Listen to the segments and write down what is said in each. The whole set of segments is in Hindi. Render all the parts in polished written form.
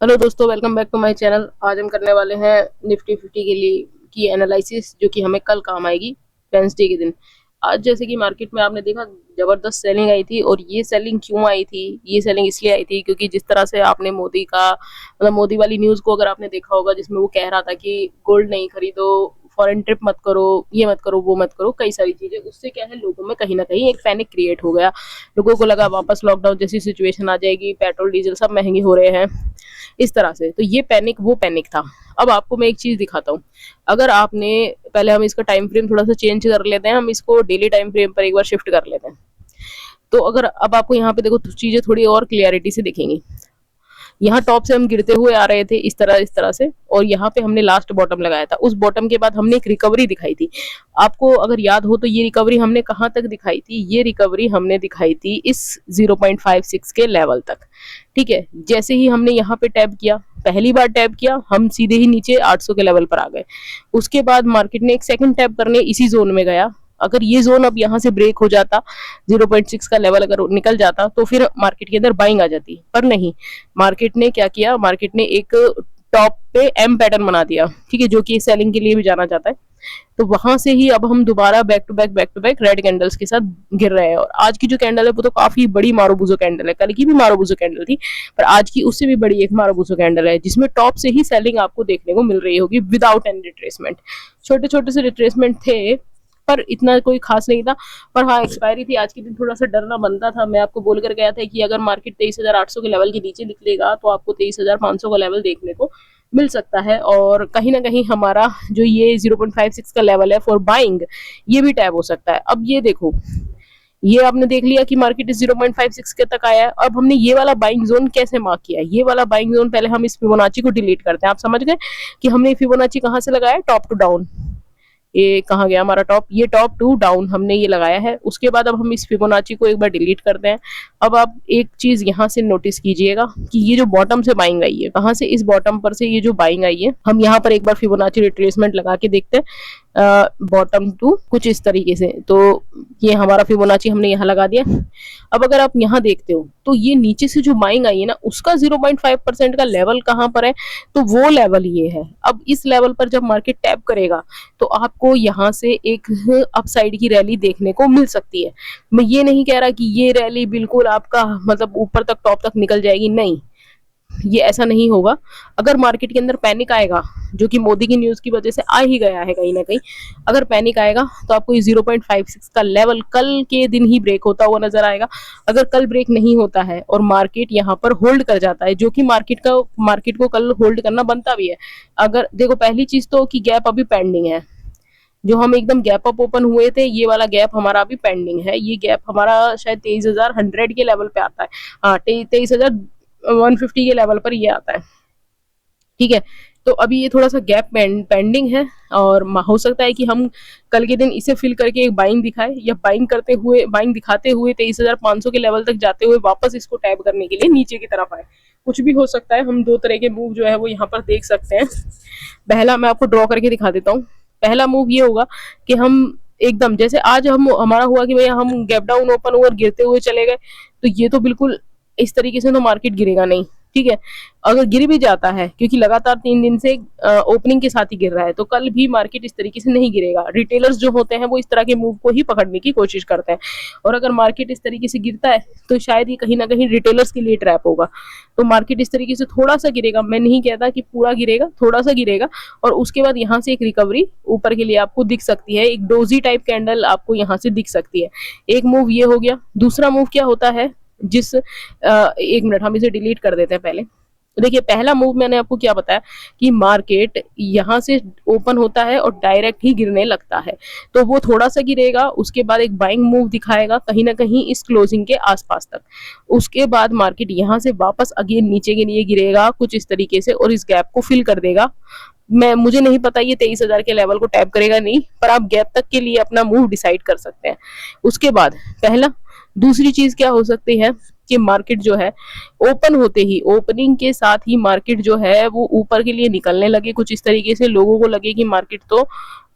हेलो दोस्तों, welcome back to my channel. आज हम करने वाले हैं निफ्टी 50 के लिए की एनालिसिस, जो कि हमें कल काम आएगी वेंसडे के दिन। आज जैसे कि मार्केट में आपने देखा जबरदस्त सेलिंग आई थी, और ये सेलिंग क्यों आई थी? ये सेलिंग इसलिए आई थी क्योंकि जिस तरह से आपने मोदी का मतलब मोदी वाली न्यूज़ को अगर आपने देखा होगा, जिसमें वो कह रहा था कि गोल्ड नहीं खरीदो, फॉरेन ट्रिप मत करो, ये मत करो, वो मत करो, कई सारी चीजें। उससे क्या है, लोगों में कहीं ना कहीं एक पैनिक क्रिएट हो गया। लोगों को लगा वापस लॉकडाउन जैसी सिचुएशन आ जाएगी, पेट्रोल डीजल सब महंगे हो रहे हैं, इस तरह से। तो ये पैनिक वो पैनिक था। अब आपको मैं एक चीज दिखाता हूँ। अगर आपने पहले हम इसका टाइम फ्रेम थोड़ा सा चेंज कर लेते हैं, हम इसको डेली टाइम फ्रेम पर एक बार शिफ्ट कर लेते हैं। तो अगर अब आपको यहाँ पे देखो चीजें थोड़ी और क्लियरिटी से दिखेंगी। यहाँ टॉप से हम गिरते हुए आ रहे थे इस तरह से, और यहाँ पे हमने लास्ट बॉटम लगाया था। उस बॉटम के बाद हमने एक रिकवरी दिखाई थी। आपको अगर याद हो तो ये रिकवरी हमने कहाँ तक दिखाई थी? ये रिकवरी हमने दिखाई थी इस 0.56 के लेवल तक। ठीक है, जैसे ही हमने यहाँ पे टैप किया, पहली बार टैप किया, हम सीधे ही नीचे 800 के लेवल पर आ गए। उसके बाद मार्केट ने एक सेकंड टैप करने इसी जोन में गया। अगर ये जोन अब यहाँ से ब्रेक हो जाता, 0.6 का लेवल अगर निकल जाता, तो फिर मार्केट के अंदर बाइंग आ जाती, पर नहीं। मार्केट ने क्या किया? मार्केट ने एक टॉप पे एम पैटर्न बना दिया, ठीक है, जो कि सेलिंग के लिए भी जाना जाता है। तो वहां से ही अब हम दोबारा back to back red candles के साथ गिर रहे हैं। और आज की जो कैंडल है वो तो काफी बड़ी मारूबुजो कैंडल है। कल की भी मारूबुजो कैंडल थी, पर आज की उससे भी बड़ी एक मारूबुजो कैंडल है, जिसमें टॉप से ही सेलिंग आपको देखने को मिल रही होगी विदाउट एनी रिट्रेसमेंट। छोटे छोटे से रिट्रेसमेंट थे, पर इतना कोई खास नहीं था। पर हाँ, एक्सपायरी थी आज के दिन, थोड़ा सा डरना बनता था। मैं आपको बोल कर गया था कि अगर मार्केट 23,800 के लेवल के नीचे निकलेगा तो आपको 23,500 का लेवल देखने को मिल सकता है। और कहीं ना कहीं हमारा जो ये 0.56 का लेवल है फॉर बाइंग, ये भी टैप हो सकता है। अब ये देखो, ये आपने देख लिया कि मार्केट 0.56 के तक आया है। अब हमने ये वाला बाइंग जोन कैसे मार्क किया? ये वाला बाइंग जोन, पहले हम इस फिबोनाची को डिलीट करते हैं। आप समझ गए कि हमने फिबोनाची कहाँ से लगाया? Top to down. ये कहाँ गया हमारा टॉप? ये टॉप टू डाउन हमने ये लगाया है। उसके बाद अब हम इस फिबोनाची को एक बार डिलीट करते हैं। अब आप एक चीज यहाँ से नोटिस कीजिएगा कि ये जो बॉटम से बाइंग आई है, कहाँ से? इस बॉटम पर से ये जो बाइंग आई है, हम यहाँ पर एक बार फिबोनाची रिट्रेसमेंट लगा के देखते हैं बॉटम टू कुछ इस तरीके से। तो ये हमारा फिबोनाची हमने यहाँ लगा दिया। अब अगर आप यहाँ देखते हो तो ये नीचे से जो बाइंग आई है ना, उसका 0.5% का लेवल कहाँ पर है? तो वो लेवल ये है। अब इस लेवल पर जब मार्केट टैप करेगा तो आपको यहाँ से एक अपसाइड की रैली देखने को मिल सकती है। मैं ये नहीं कह रहा कि ये रैली बिल्कुल आपका मतलब ऊपर तक टॉप तक निकल जाएगी, नहीं, ये ऐसा नहीं होगा। अगर मार्केट के अंदर पैनिक आएगा, जो कि मोदी की न्यूज की वजह से आ ही गया है कहीं ना कहीं, अगर पैनिक आएगा तो आपको ये 0.56 का लेवल कल के दिन ही ब्रेक होता हुआ नजर आएगा। अगर कल ब्रेक नहीं होता है और मार्केट यहाँ पर होल्ड कर जाता है, जो कि मार्केट को कल होल्ड करना बनता भी है। अगर देखो, पहली चीज तो कि गैप अभी पेंडिंग है। जो हम एकदम गैप अप ओपन हुए थे, ये वाला गैप हमारा अभी पेंडिंग है। ये गैप हमारा शायद 23,100 के लेवल पे आता है। हाँ, 23,150 के लेवल पर ये आता है। ठीक है, तो अभी ये थोड़ा सा गैप पेंडिंग है, और हो सकता है कि हम कल के दिन इसे फिल करके एक बाइंग दिखाए, या बाइंग दिखाते हुए 23,500 के लेवल तक जाते हुए वापस इसको टैप करने के लिए नीचे की तरफ आए। कुछ भी हो सकता है। हम दो तरह के मूव जो है वो यहाँ पर देख सकते हैं। पहला मैं आपको ड्रॉ करके दिखा देता हूँ। पहला मूव ये होगा कि हम एकदम जैसे आज हम हमारा हुआ कि भैया हम गैप डाउन ओपन हुए और गिरते हुए चले गए, तो ये तो बिल्कुल इस तरीके से तो मार्केट गिरेगा नहीं। ठीक है, अगर गिर भी जाता है, क्योंकि लगातार 3 दिन से ओपनिंग के साथ ही गिर रहा है, तो कल भी मार्केट इस तरीके से नहीं गिरेगा। रिटेलर्स जो होते हैं वो इस तरह के मूव को ही पकड़ने की कोशिश करते हैं, और अगर मार्केट इस तरीके से गिरता है तो शायद ये कहीं ना कहीं रिटेलर्स के लिए ट्रैप होगा। तो मार्केट इस तरीके से थोड़ा सा गिरेगा, मैं नहीं कहता कि पूरा गिरेगा, थोड़ा सा गिरेगा, और उसके बाद यहाँ से एक रिकवरी ऊपर के लिए आपको दिख सकती है। एक डोजी टाइप कैंडल आपको यहाँ से दिख सकती है। एक मूव ये हो गया। दूसरा मूव क्या होता है, एक मिनट, हम इसे डिलीट कर देते हैं पहले। देखिए, पहला मूव मैंने आपको क्या बताया कि मार्केट यहाँ से ओपन होता है और डायरेक्ट ही गिरने लगता है, तो वो थोड़ा सा गिरेगा, उसके बाद एक बाइंग मूव दिखाएगा कहीं ना कहीं इस क्लोजिंग के आसपास तक। उसके बाद मार्केट यहाँ से वापस अगेन नीचे के लिए गिरेगा कुछ इस तरीके से, और इस गैप को फिल कर देगा। मुझे नहीं पता ये 23,000 के लेवल को टैप करेगा नहीं, पर आप गैप तक के लिए अपना मूव डिसाइड कर सकते हैं। उसके बाद पहला, दूसरी चीज क्या हो सकती है कि मार्केट जो है ओपन होते ही, ओपनिंग के साथ ही मार्केट जो है वो ऊपर के लिए निकलने लगे कुछ इस तरीके से, लोगों को लगे कि मार्केट तो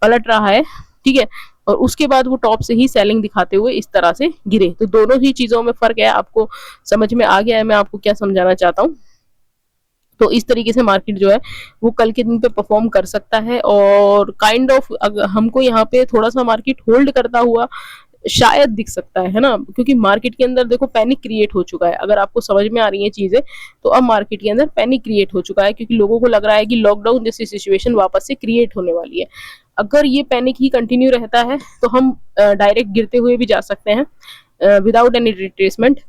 पलट रहा है। ठीक है, और उसके बाद वो टॉप से ही सेलिंग दिखाते हुए इस तरह से गिरे। तो दोनों ही चीजों में फर्क है। आपको समझ में आ गया है मैं आपको क्या समझाना चाहता हूँ? तो इस तरीके से मार्केट जो है वो कल के दिन पे परफॉर्म कर सकता है, और काइंड ऑफ हमको यहाँ पे थोड़ा सा मार्केट होल्ड करता हुआ शायद दिख सकता है ना, क्योंकि मार्केट के अंदर देखो पैनिक क्रिएट हो चुका है। अगर आपको समझ में आ रही है चीजें, तो अब मार्केट के अंदर पैनिक क्रिएट हो चुका है, क्योंकि लोगों को लग रहा है कि लॉकडाउन जैसी सिचुएशन वापस से क्रिएट होने वाली है। अगर ये पैनिक ही कंटिन्यू रहता है तो हम डायरेक्ट गिरते हुए भी जा सकते हैं विदाउट एनी रिट्रेसमेंट।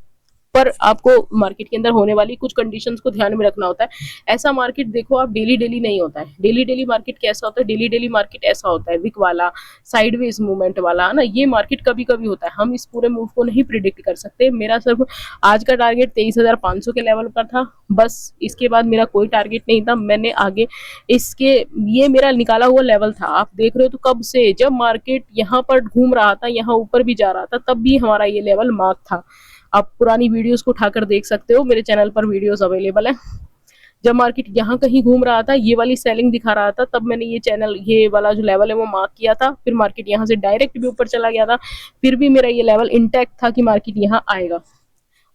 पर आपको मार्केट के अंदर होने वाली कुछ कंडीशंस को ध्यान में रखना होता है। ऐसा मार्केट देखो आप डेली डेली नहीं होता है। डेली डेली मार्केट कैसा होता है, डेली डेली मार्केट ऐसा होता है विक वाला, साइडवेज मूवमेंट वाला ना, ये मार्केट कभी कभी होता है। हम इस पूरे मूव को नहीं प्रिडिक्ट कर सकते। मेरा सिर्फ आज का टारगेट 23,500 के लेवल पर था, बस इसके बाद मेरा कोई टारगेट नहीं था। मैंने आगे इसके, ये मेरा निकाला हुआ लेवल था। आप देख रहे हो तो कब से, जब मार्केट यहाँ पर घूम रहा था, यहाँ ऊपर भी जा रहा था, तब भी हमारा ये लेवल मार्क था। आप पुरानी वीडियोस को उठाकर देख सकते हो, मेरे चैनल पर वीडियोस अवेलेबल है। जब मार्केट यहाँ कहीं घूम रहा था, ये वाली सेलिंग दिखा रहा था, तब मैंने ये वाला जो लेवल है वो मार्क किया था। फिर मार्केट यहाँ से डायरेक्ट भी ऊपर चला गया था, फिर भी मेरा ये लेवल इंटैक्ट था कि मार्केट यहाँ आएगा,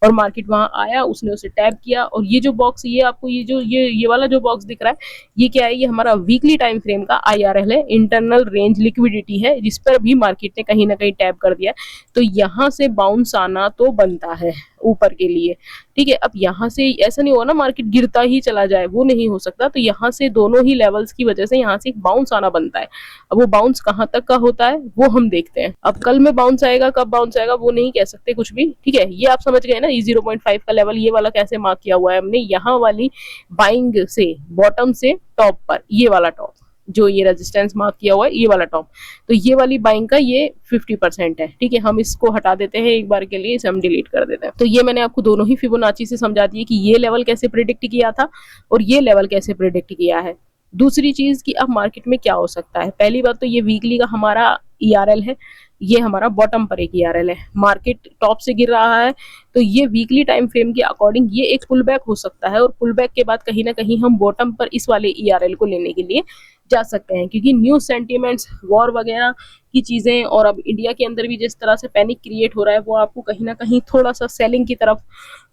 और मार्केट वहां आया, उसने उसे टैप किया। और ये जो बॉक्स, ये आपको ये वाला जो बॉक्स दिख रहा है, ये क्या है, ये हमारा वीकली टाइम फ्रेम का IRL है, इंटरनल रेंज लिक्विडिटी है, जिस पर भी मार्केट ने कहीं ना कहीं टैप कर दिया। तो यहाँ से बाउंस आना तो बनता है ऊपर के लिए, ठीक है। अब यहाँ से ऐसा नहीं होगा ना मार्केट गिरता ही चला जाए, वो नहीं हो सकता। तो यहाँ से दोनों ही लेवल्स की वजह से यहाँ से एक बाउंस आना बनता है। अब वो बाउंस कहाँ तक का होता है वो हम देखते हैं। अब कल में बाउंस आएगा, कब बाउंस आएगा वो नहीं कह सकते कुछ भी, ठीक है। ये आप समझ गए ना, ये 0.5 का लेवल, ये वाला कैसे मार्क किया हुआ है हमने, यहाँ वाली बाइंग से बॉटम से टॉप पर, ये वाला टॉप जो ये रेजिस्टेंस मार्क किया हुआ है, ये वाला टॉप, तो ये वाली बाइंग का ये 50% है, ठीक है। हम इसको हटा देते हैं एक बार के लिए, इसे हम डिलीट कर देते हैं। तो ये मैंने आपको दोनों ही फिबोनाची से समझा दिए कि ये लेवल कैसे प्रिडिक्ट किया था और ये लेवल कैसे प्रिडिक्ट किया है। दूसरी चीज कि अब मार्केट में क्या हो सकता है, पहली बात तो ये वीकली का हमारा ERL है, ये हमारा बॉटम पर एक ERL है। मार्केट टॉप से गिर रहा है, तो ये वीकली टाइम फ्रेम के अकॉर्डिंग ये एक पुल बैक हो सकता है, और पुल बैक के बाद कहीं ना कहीं हम बॉटम पर इस वाले ERL को लेने के लिए जा सकते हैं, क्योंकि न्यूज सेंटीमेंट्स, वॉर वगैरह की चीजें, और अब इंडिया के अंदर भी जिस तरह से पैनिक क्रिएट हो रहा है, वो आपको कहीं ना कहीं थोड़ा सा सेलिंग की तरफ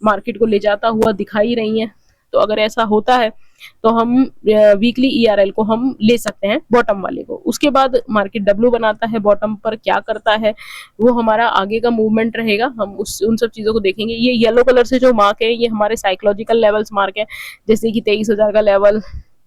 मार्केट को ले जाता हुआ दिखाई रही है। तो अगर ऐसा होता है तो हम वीकली ERL को हम ले सकते हैं, बॉटम वाले को। उसके बाद मार्केट W बनाता है, बॉटम पर क्या करता है वो हमारा आगे का मूवमेंट रहेगा, हम उन सब चीजों को देखेंगे। ये येलो कलर से जो मार्क है, ये हमारे साइकोलॉजिकल लेवल्स मार्क है, जैसे कि 23,000 का लेवल,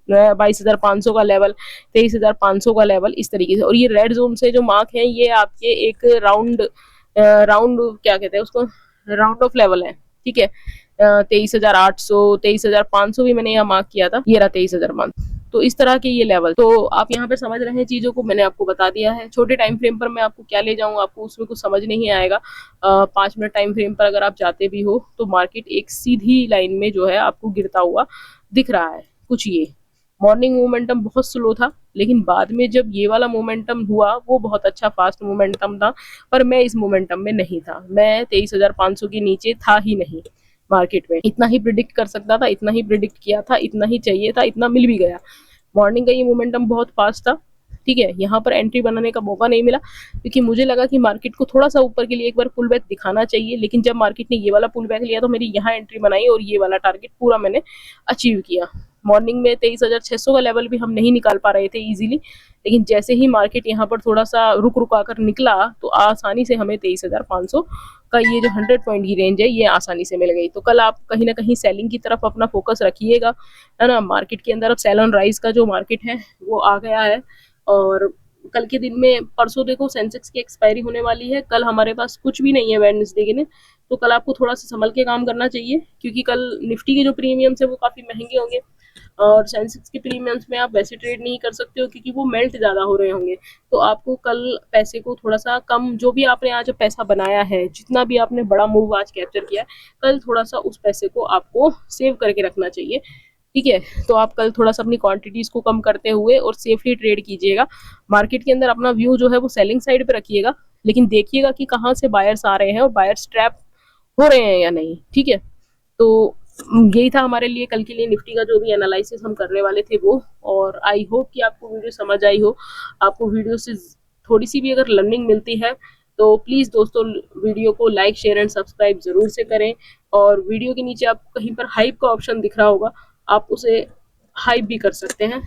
22,500 का लेवल, 23,500 का लेवल, इस तरीके से। और ये रेड जोन से जो मार्क है, ये आपके एक राउंड क्या कहते हैं उसको, राउंड ऑफ लेवल है, ठीक है। 23,800, 23,500 भी मैंने यहाँ मार्क किया था, ये रहा 23,500। तो इस तरह के ये लेवल, तो आप यहाँ पे समझ रहे हैं चीजों को, मैंने आपको बता दिया है। छोटे टाइम फ्रेम पर मैं आपको क्या ले जाऊँ, आपको उसमें कुछ समझ नहीं आएगा। 5 मिनट टाइम फ्रेम पर अगर आप जाते भी हो, तो मार्केट एक सीधी लाइन में जो है आपको गिरता हुआ दिख रहा है। कुछ ये मॉर्निंग मोमेंटम बहुत स्लो था, लेकिन बाद में जब ये वाला मोमेंटम हुआ, वो बहुत अच्छा फास्ट मोमेंटम था, पर मैं इस मोमेंटम में नहीं था। मैं 23,500 के नीचे था ही नहीं मार्केट में। इतना ही प्रिडिक्ट कर सकता था, इतना ही प्रिडिक्ट किया था, इतना ही चाहिए था, इतना मिल भी गया। मॉर्निंग का ये मोमेंटम बहुत फास्ट था, ठीक है। यहाँ पर एंट्री बनाने का मौका नहीं मिला, क्योंकि मुझे लगा कि मार्केट को थोड़ा सा ऊपर के लिए एक बार पुल बैक दिखाना चाहिए। लेकिन जब मार्केट ने ये वाला पुल बैक लिया, तो मेरी यहाँ एंट्री बनाई और ये वाला टारगेट पूरा मैंने अचीव किया। मॉर्निंग में 23,600 का लेवल भी हम नहीं निकाल पा रहे थे इजीली, लेकिन जैसे ही मार्केट यहाँ पर थोड़ा सा रुक आकर निकला, तो आसानी से हमें 23,500 का ये जो 100 पॉइंट की रेंज है, ये आसानी से मिल गई। तो कल आप कहीं ना कहीं सेलिंग की तरफ अपना फोकस रखिएगा, है ना। मार्केट के अंदर अब सेल ऑन राइज का जो मार्केट है वो आ गया है, और कल के दिन में, परसों देखो सेंसेक्स की एक्सपायरी होने वाली है, कल हमारे पास कुछ भी नहीं है वेडनेसडे के दिन। तो कल आपको थोड़ा सा संभल के काम करना चाहिए, क्योंकि कल निफ्टी के जो प्रीमियम्स है वो काफी महंगे होंगे, और सेंसेक्स के प्रीमियम्स में आप वैसे ट्रेड नहीं कर सकते हो, क्योंकि वो मेल्ट ज्यादा हो रहे होंगे। तो आपको कल पैसे को थोड़ा सा कम, जो भी आपने आज पैसा बनाया है, जितना भी आपने बड़ा मूव आज कैप्चर किया है, कल थोड़ा सा उस पैसे को आपको सेव करके रखना चाहिए, ठीक है। तो आप कल थोड़ा सा अपनी क्वांटिटीज को कम करते हुए और सेफली ट्रेड कीजिएगा। मार्केट के अंदर अपना व्यू जो है वो सेलिंग साइड पे रखिएगा, लेकिन देखिएगा कि कहाँ से बायर्स आ रहे हैं और बायर्स ट्रैप हो रहे हैं या नहीं, ठीक है। तो यही था हमारे लिए कल के लिए निफ्टी का जो भी एनालिसिस हम करने वाले थे वो। और आई होप कि आपको वीडियो समझ आई हो, आपको वीडियो से थोड़ी सी भी अगर लर्निंग मिलती है, तो प्लीज़ दोस्तों वीडियो को लाइक, शेयर एंड सब्सक्राइब ज़रूर से करें। और वीडियो के नीचे आपको कहीं पर हाइप का ऑप्शन दिख रहा होगा, आप उसे हाइप भी कर सकते हैं।